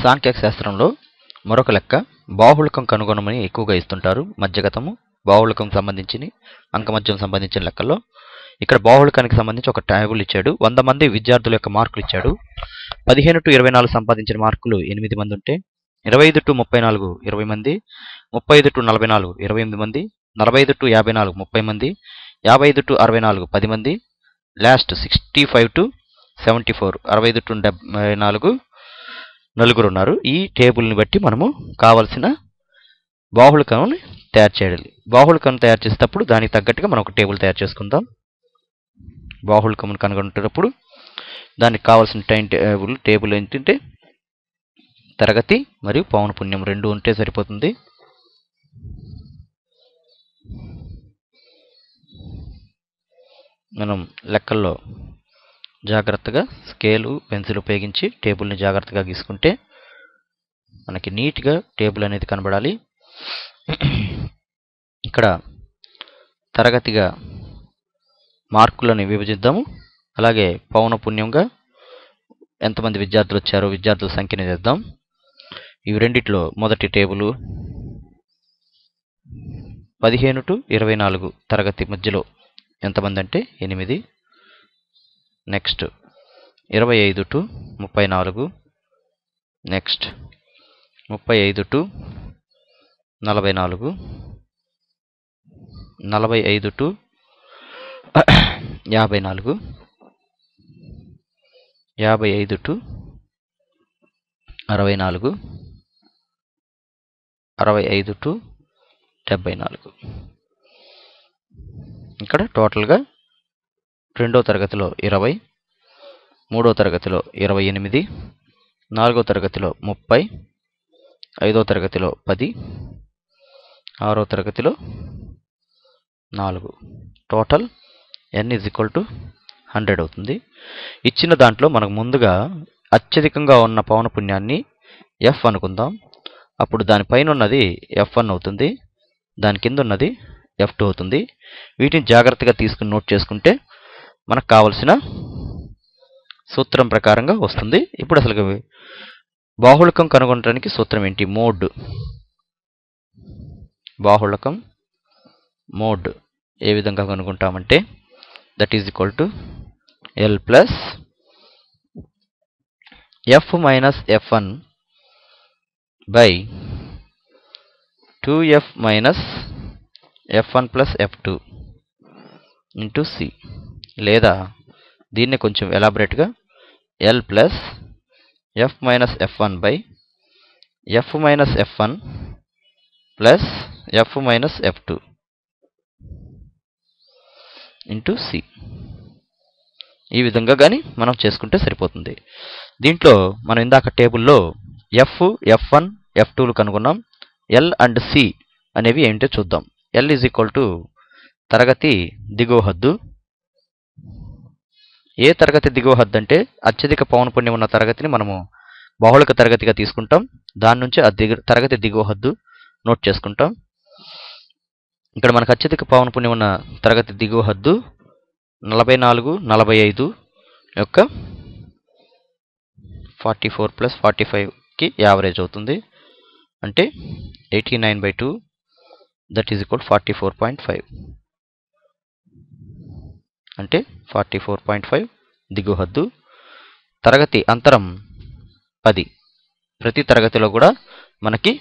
సాంఖ్యక శాస్త్రంలో మరొక లెక్క బాహుళకం కనుగొనమని ఎక్కువగా ఇస్తుంటారు. మధ్యగతము, బాహుళకం సంబంధించి అంకమధ్యం సంబంధించిన లెక్కల్లో ఇక్కడ బాహుళకానికి సంబంధించి ఒక టేబుల్ ఇచ్చాడు. 100 మంది విద్యార్థుల యొక్క మార్కులు ఇచ్చాడు. 15 to 24 సంపాదించిన మార్కులు 8 మంది ఉంటే, 25 to 34 20 మంది, 35 to 44 28 మంది, 45 to 54 30 మంది, 55 to 64 10 మంది, లాస్ట్ 65 to 74 65 to 74 నలుగురు ఉన్నారు. ఈ టేబుల్ని బట్టి మనము కావలసిన బాహుళకాన్ని తయారు చేయాలి. బాహుళకం తయారు చేసేటప్పుడు దానికి తగ్గట్టుగా మనం ఒక టేబుల్ తయారు చేసుకుందాం. బాహుళకమును కనుగొనేటప్పుడు దానికి కావాల్సిన టేబుల్ ఏంటంటే తరగతి మరియు పౌనపున్యం రెండు ఉంటే సరిపోతుంది. మనం లెక్కల్లో జాగ్రత్తగా స్కేలు పెన్సిల్ ఉపయోగించి టేబుల్ని జాగ్రత్తగా గీసుకుంటే మనకి నీట్గా టేబుల్ అనేది కనబడాలి. ఇక్కడ తరగతిగా మార్కులను విభజిద్దాము. అలాగే పౌనపున్యంగా ఎంతమంది విద్యార్థులు వచ్చారో విద్యార్థుల సంఖ్యని చేద్దాం. ఇవి రెండిట్లో మొదటి టేబుల్ 15 to 24 తరగతి మధ్యలో ఎంతమంది అంటే 8. Next 25 to 34, next 35 to 44, 45 to 54, 55 to 64, 65 to 74. ఇక్కడ టోటల్గా రెండో తరగతిలో 20, మూడో తరగతిలో 28, నాలుగో తరగతిలో 30, ఐదో తరగతిలో 10, ఆరో తరగతిలో 4. టోటల్ n = 100 అవుతుంది. ఇచ్చిన దాంట్లో మనకు ముందుగా అత్యధికంగా ఉన్న పౌనపున్యాన్ని f అనుకుందాం. అప్పుడు దానిపైన ఉన్నది f1 అవుతుంది, దాని కింద ఉన్నది f2 అవుతుంది. వీటిని జాగ్రత్తగా తీసుకుని నోట్ చేసుకుంటే మనకు కావలసిన సూత్రం ప్రకారంగా వస్తుంది. ఇప్పుడు అసలు బాహుళకం కనుగొనడానికి సూత్రం ఏంటి? మోడ్. బాహుళకం మోడ్ ఏ విధంగా కనుగొంటామంటే that is equal to L plus f minus f1 by 2f minus f1 plus f2 into c. లేదా దీన్ని కొంచెం ఎలాబరేట్గా L plus f minus f1 by f minus f1 plus f minus f2 into c. ఈ విధంగా కానీ మనం చేసుకుంటే సరిపోతుంది. దీంట్లో మనం ఇందాక టేబుల్లో f, f1, f2లు కనుగొన్నాం. L and c అనేవి ఏంటో చూద్దాం. L ఈజ్ ఈక్వల్ టు తరగతి దిగువ హద్దు. ఏ తరగతి దిగువ హద్దు అంటే అత్యధిక పౌనపున్యం ఉన్న తరగతిని మనము బాహుళక తరగతిగా తీసుకుంటాం. దాని నుంచి ఆ తరగతి దిగువ హద్దు నోట్ చేసుకుంటాం. ఇక్కడ మనకు అత్యధిక పౌనపున్యం ఉన్న తరగతి దిగువ హద్దు 44, 45 యొక్క 44 ప్లస్ 45కి యావరేజ్ అవుతుంది. అంటే 89/2 దట్ ఈజ్ ఈక్వల్ 44.5. అంటే 44.5 దిగువ హద్దు. తరగతి అంతరం 10. ప్రతి తరగతిలో కూడా మనకి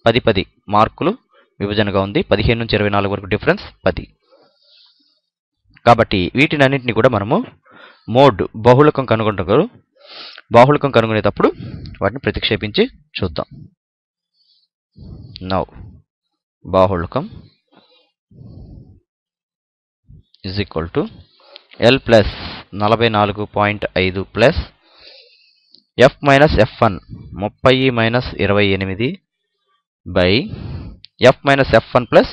10 మార్కులు విభజనగా ఉంది. 15 నుంచి 24 వరకు డిఫరెన్స్ 10. కాబట్టి వీటినన్నింటినీ కూడా మనము మోడ్ బాహుళకం కనుగొంటారు. బాహుళకం కనుగొనేటప్పుడు వాటిని ప్రతిక్షేపించి చూద్దాం. నౌ బాహుళకం is equal to L plus 44.5 plus f minus f1 30 minus 28 by f minus f1 plus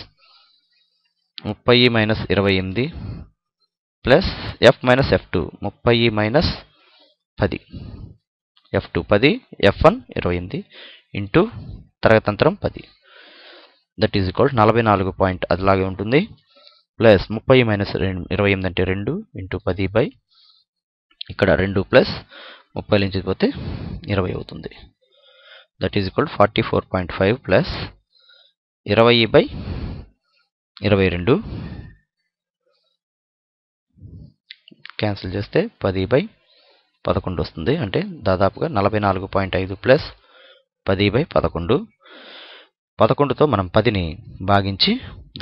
30 minus 28 plus f minus f2 30 minus 10, f2 10, f1 28 into తరగతంతరం 10 దట్ ఈజ్ ఈక్వల్ 44 పాయింట్ అదిలాగే ఉంటుంది. ప్లస్ 30 మైనస్ 28 అంటే 2 into 10 by ఇక్కడ 2 plus 30 నుంచి పోతే 20 అవుతుంది. That is equal 44.5 plus 20/22 cancel చేస్తే 10/11 వస్తుంది. అంటే దాదాపుగా 44.5 ప్లస్ 10/11. 11తో మనం 10ని భాగించి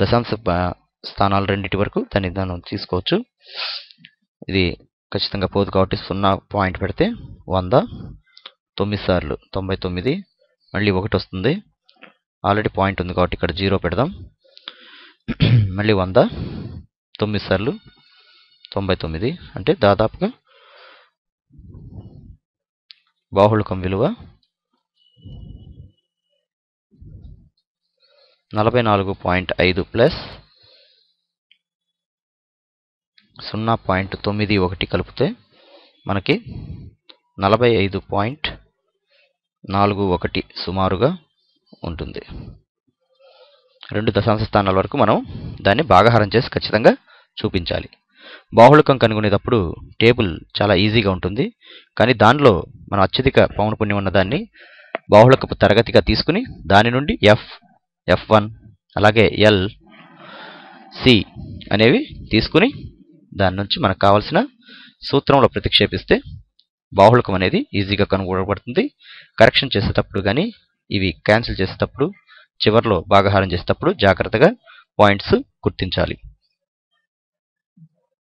దశాంశ స్థానాలు రెండింటి వరకు దాన్ని తీసుకోవచ్చు. ఇది ఖచ్చితంగా పోదు కాబట్టి 0 పాయింట్ పెడితే 100, 9 సార్లు 99, మళ్ళీ 1 వస్తుంది. ఆల్రెడీ పాయింట్ ఉంది కాబట్టి ఇక్కడ 0 పెడదాం. మళ్ళీ 100, 9 సార్లు 99, అంటే దాదాపుగా బాహుళకం విలువ 44.5 ప్లస్ 0.91 కలిపితే మనకి 45.41 సుమారుగా ఉంటుంది. 2 దశాంశ స్థానాల వరకు మనం దాన్ని భాగాహారం చేసి ఖచ్చితంగా చూపించాలి. బాహుళకం కనుగొనేటప్పుడు టేబుల్ చాలా ఈజీగా ఉంటుంది. కానీ దానిలో మనం అత్యధిక పౌనపున్యం ఉన్నదాన్ని బాహుళకపు తరగతిగా తీసుకుని దాని నుండి F1 అలాగే L, C అనేవి తీసుకుని దాని నుంచి మనకు కావాల్సిన సూత్రంలో ప్రతిక్షేపిస్తే బాహుళకం అనేది ఈజీగా కనుగొనబడుతుంది. కరెక్షన్ చేసేటప్పుడు కానీ ఇవి క్యాన్సిల్ చేసేటప్పుడు చివరిలో భాగాహారం చేసేటప్పుడు జాగ్రత్తగా పాయింట్స్ గుర్తించాలి.